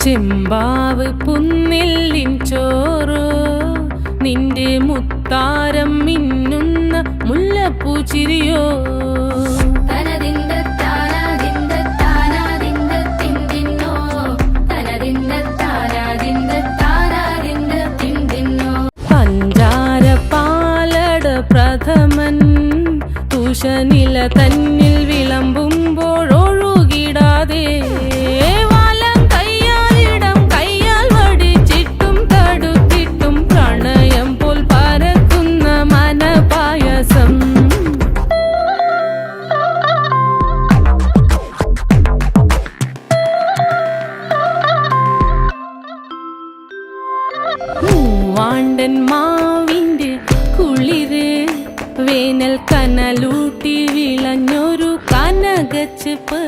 ചെമ്പാവ് പുന്നെല്ലിൻ ചോറോ നിന്റെ മുത്താരം മിന്നുന്ന മുല്ലപ്പൂച്ചിരിയോ പഞ്ചാര പാലട പ്രഥമൻ തുഷനില തന്നിൽ വിളമ്പുമ്പോഴൊഴുകിടാതെ മൂവാണ്ടൻ മാവിൻ്റെ കുളിര് വേനൽ കനലൂട്ടി വിളഞ്ഞൊരു കനകച്ചെപ്പ്